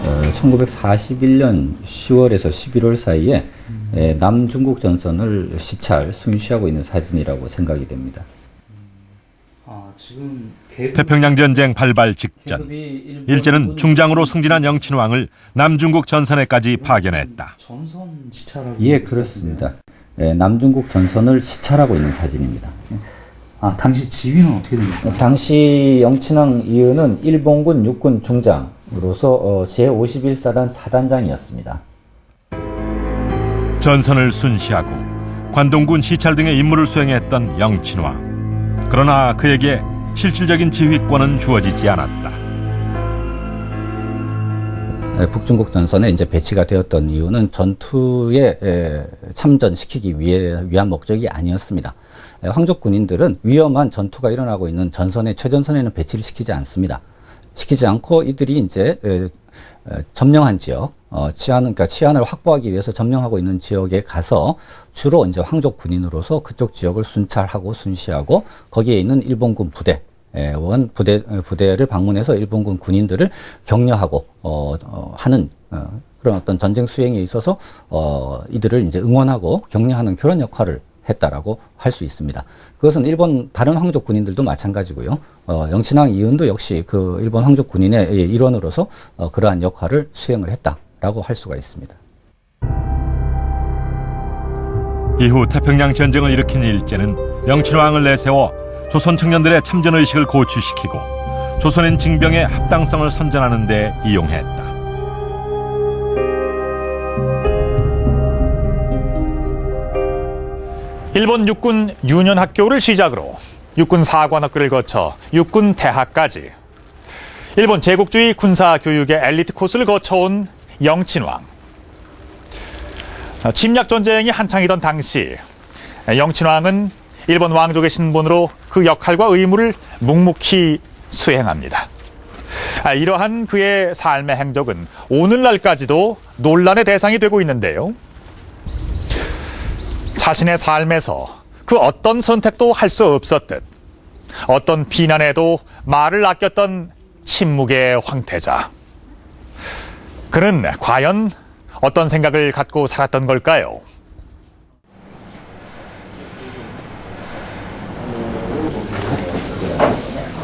1941년 10월에서 11월 사이에 남중국 전선을 시찰, 순시하고 있는 사진이라고 생각이 됩니다. 지금 태평양 전쟁 발발 직전, 일제는 중장으로 승진한 영친왕을 남중국 전선에까지 파견했다. 전선 시찰하고 예, 그렇습니다. 남중국 전선을 시찰하고 있는 사진입니다. 당시 지위는 어떻게 됩니까? 당시 영친왕 이은은 일본군 육군 중장으로서 제51사단 사단장이었습니다. 전선을 순시하고 관동군 시찰 등의 임무를 수행했던 영친왕. 그러나 그에게 실질적인 지휘권은 주어지지 않았다. 북중국 전선에 이제 배치가 되었던 이유는 전투에 참전시키기 위한 목적이 아니었습니다. 황족 군인들은 위험한 전투가 일어나고 있는 전선의 최전선에는 배치를 시키지 않습니다. 시키지 않고 이들이 이제 점령한 지역, 치안을 확보하기 위해서 점령하고 있는 지역에 가서 주로 이제 황족 군인으로서 그쪽 지역을 순찰하고 순시하고 거기에 있는 일본군 부대를 방문해서 일본군 군인들을 격려하고 하는 그런 어떤 전쟁 수행에 있어서 이들을 이제 응원하고 격려하는 그런 역할을 했다라고 할 수 있습니다. 그것은 일본 다른 황족 군인들도 마찬가지고요. 영친왕 이은도 역시 그 일본 황족 군인의 일원으로서 그러한 역할을 수행을 했다라고 할 수가 있습니다. 이후 태평양 전쟁을 일으킨 일제는 영친왕을 내세워 조선 청년들의 참전 의식을 고취시키고 조선인 징병의 합당성을 선전하는 데 이용했다. 일본 육군 유년학교를 시작으로 육군 사관학교를 거쳐 육군 대학까지 일본 제국주의 군사교육의 엘리트 코스를 거쳐온 영친왕. 침략전쟁이 한창이던 당시 영친왕은 일본 왕족의 신분으로 그 역할과 의무를 묵묵히 수행합니다. 이러한 그의 삶의 행적은 오늘날까지도 논란의 대상이 되고 있는데요. 자신의 삶에서 그 어떤 선택도 할 수 없었듯 어떤 비난에도 말을 아꼈던 침묵의 황태자. 그는 과연 어떤 생각을 갖고 살았던 걸까요?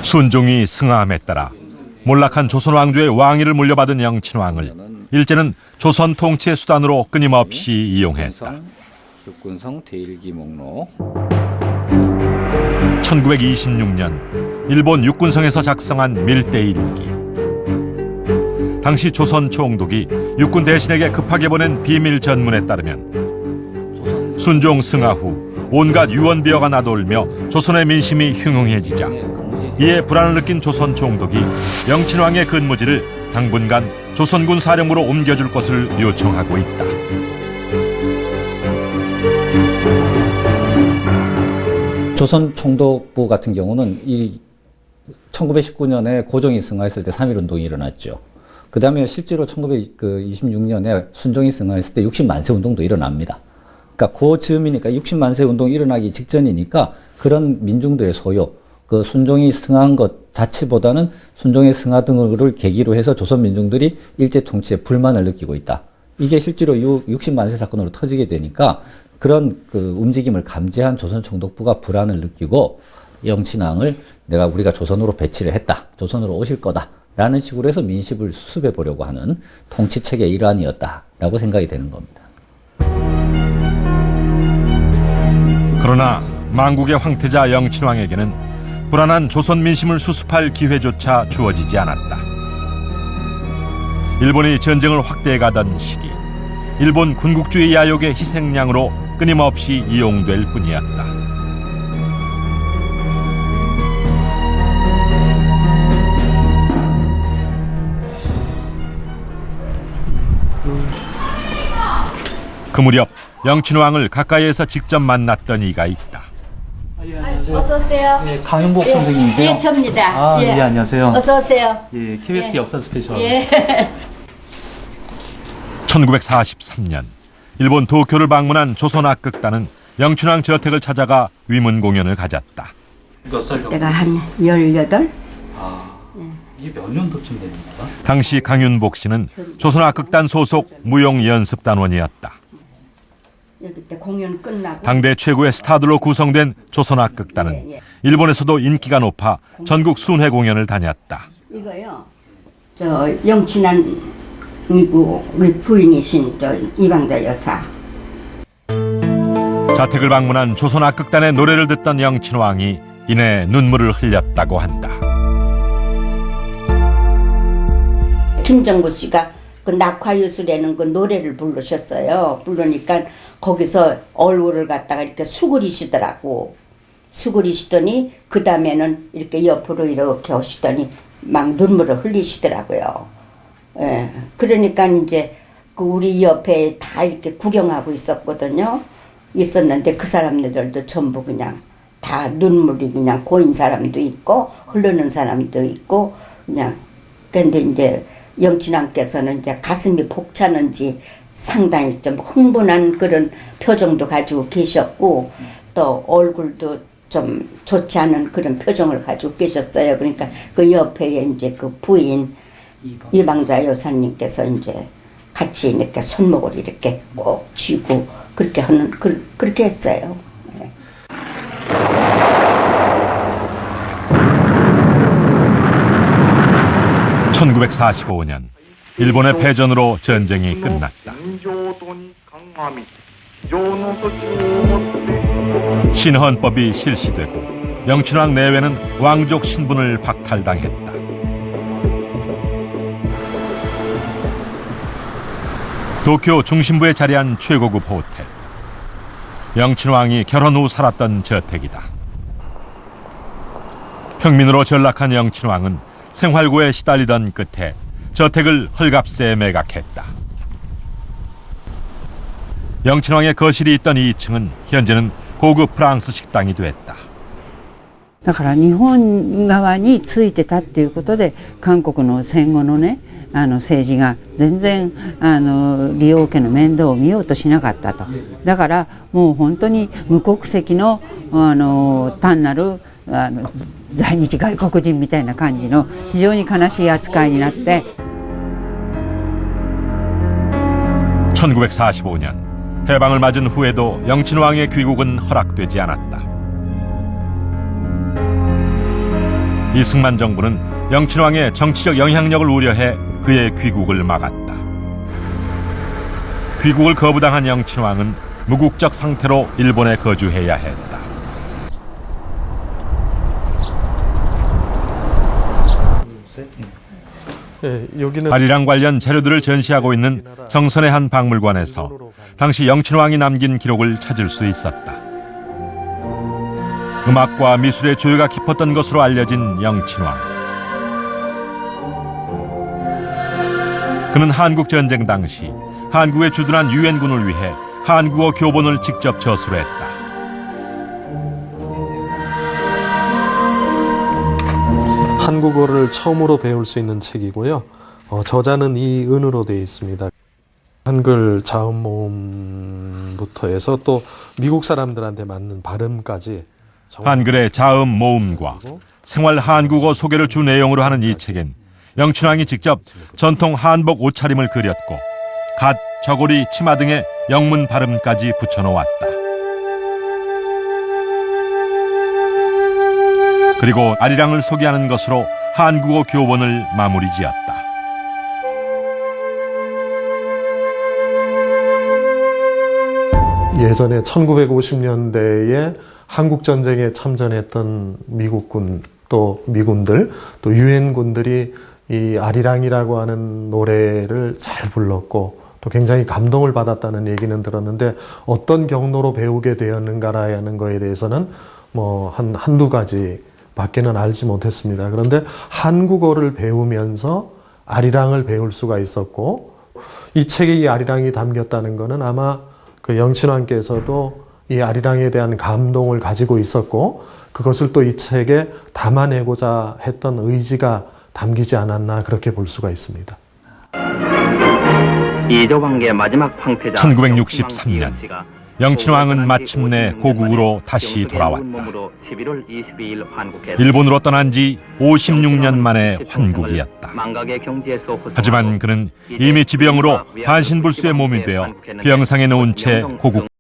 순종이 승하함에 따라 몰락한 조선 왕조의 왕위를 물려받은 영친왕을 일제는 조선 통치의 수단으로 끊임없이 이용했다. 육군성 대일기 목록. 1926년 일본 육군성에서 작성한 밀대일기. 당시 조선 총독이 육군 대신에게 급하게 보낸 비밀 전문에 따르면 순종 승하 후 온갖 유언비어가 나돌며 조선의 민심이 흉흉해지자 이에 불안을 느낀 조선 총독이 영친왕의 근무지를 당분간 조선군 사령부로 옮겨줄 것을 요청하고 있다. 조선 총독부 같은 경우는 이 1919년에 고종이 승하했을 때 3.1운동이 일어났죠. 그 다음에 실제로 1926년에 순종이 승하했을 때 60만세 운동도 일어납니다. 그러니까 그 즈음이니까 60만세 운동이 일어나기 직전이니까 그런 민중들의 소요, 그 순종이 승한 것 자체보다는 순종의 승하 등을 계기로 해서 조선 민중들이 일제 통치에 불만을 느끼고 있다. 이게 실제로 60만세 사건으로 터지게 되니까 그런 그 움직임을 감지한 조선 총독부가 불안을 느끼고 영친왕을 우리가 조선으로 배치를 했다. 조선으로 오실 거다. 라는 식으로 해서 민심을 수습해 보려고 하는 통치책의 일환이었다라고 생각이 되는 겁니다. 그러나 망국의 황태자 영친왕에게는 불안한 조선 민심을 수습할 기회조차 주어지지 않았다. 일본이 전쟁을 확대해 가던 시기, 일본 군국주의 야욕의 희생양으로 끊임없이 이용될 뿐이었다. 그 무렵 영친왕을 가까이에서 직접 만났던 이가 있다. 안녕하세요. 어서 오세요. 예, 강윤복 선생님이세요? 예, 접니다. 예, 안녕하세요. 어서 오세요. 예, KBS 역사 스페셜. 예. 1943년 일본 도쿄를 방문한 조선 악극단은 영춘왕 저택을 찾아가 위문 공연을 가졌다. 몇 살 정도? 내가 한 18? 이게 몇 년도쯤 됩니까? 당시 강윤복 씨는 조선악극단 소속 무용연습단원이었다. 여기 때 공연 끝나고 당대 최고의 스타들로 구성된 조선악극단은 일본에서도 인기가 높아 전국 순회 공연을 다녔다. 이거요. 저 영친한 미국의 부인이신 저 이방자 여사. 자택을 방문한 조선악극단의 노래를 듣던 영친왕이 이내 눈물을 흘렸다고 한다. 김정구 씨가 그 낙화유수라는 그 노래를 부르셨어요. 부르니까 거기서 얼굴을 갖다가 이렇게 수그리시더라고. 수그리시더니 그 다음에는 이렇게 옆으로 이렇게 오시더니 막 눈물을 흘리시더라고요. 예. 그러니까 이제 그 우리 옆에 다 이렇게 구경하고 있었거든요. 있었는데 그 사람들도 전부 그냥 다 눈물이 그냥 고인 사람도 있고 흐르는 사람도 있고 그냥. 근데 이제 영친왕께서는 이제 가슴이 벅차는지 상당히 좀 흥분한 그런 표정도 가지고 계셨고 또 얼굴도 좀 좋지 않은 그런 표정을 가지고 계셨어요. 그러니까 그 옆에 이제 그 부인 이방자 여사님께서 이제 같이 이렇게 손목을 이렇게 꼭 쥐고 그렇게 하는 그렇게 했어요. 네. 1945년 일본의 패전으로 전쟁이 끝났다. 신헌법이 실시되고 영친왕 내외는 왕족 신분을 박탈당했다. 도쿄 중심부에 자리한 최고급 호텔. 영친왕이 결혼 후 살았던 저택이다. 평민으로 전락한 영친왕은 생활고에 시달리던 끝에 저택을 헐값에 매각했다. 영친왕의 거실이 있던 2층은 현재는 고급 프랑스 식당이 됐다. だから日本側についてたっていうことで韓国の戦後のね政治が全然李王家の面倒を見ようとしなかったと。だからもう本当に無国籍の単なる在日外国人みたいな感じの非常に悲しい扱いになって。 1945년 해방을 맞은 후에도 영친왕의 귀국은 허락되지 않았다. 이승만 정부는 영친왕의 정치적 영향력을 우려해 그의 귀국을 막았다. 귀국을 거부당한 영친왕은 무국적 상태로 일본에 거주해야 했다. 아리랑 관련 자료들을 전시하고 있는 정선의 한 박물관에서 당시 영친왕이 남긴 기록을 찾을 수 있었다. 음악과 미술의 조예가 깊었던 것으로 알려진 영친왕. 그는 한국전쟁 당시 한국에 주둔한 유엔군을 위해 한국어 교본을 직접 저술했다. 한국어를 처음으로 배울 수 있는 책이고요. 저자는 이은으로 되어 있습니다. 한글 자음 모음부터 해서 또 미국 사람들한테 맞는 발음까지 한글의 자음 모음과 생활 한국어 소개를 주 내용으로 하는 이 책엔 영춘왕이 직접 전통 한복 옷차림을 그렸고 갓, 저고리, 치마 등의 영문 발음까지 붙여놓았다. 그리고 아리랑을 소개하는 것으로 한국어 교본을 마무리 지었다. 예전에 1950년대에 한국전쟁에 참전했던 미국군 또 미군들 또 유엔군들이 이 아리랑이라고 하는 노래를 잘 불렀고 또 굉장히 감동을 받았다는 얘기는 들었는데 어떤 경로로 배우게 되었는가라는 거에 대해서는 뭐 한두 가지 밖에는 알지 못했습니다. 그런데 한국어를 배우면서 아리랑을 배울 수가 있었고 이 책에 이 아리랑이 담겼다는 거는 아마 그 영친왕께서도 이 아리랑에 대한 감동을 가지고 있었고 그것을 또 이 책에 담아내고자 했던 의지가 담기지 않았나 그렇게 볼 수가 있습니다. 1963년 영친왕은 마침내 고국으로 다시 돌아왔다. 일본으로 떠난 지 56년 만의 환국이었다. 하지만 그는 이미 지병으로 반신불수의 몸이 되어 병상에 누운 채 고국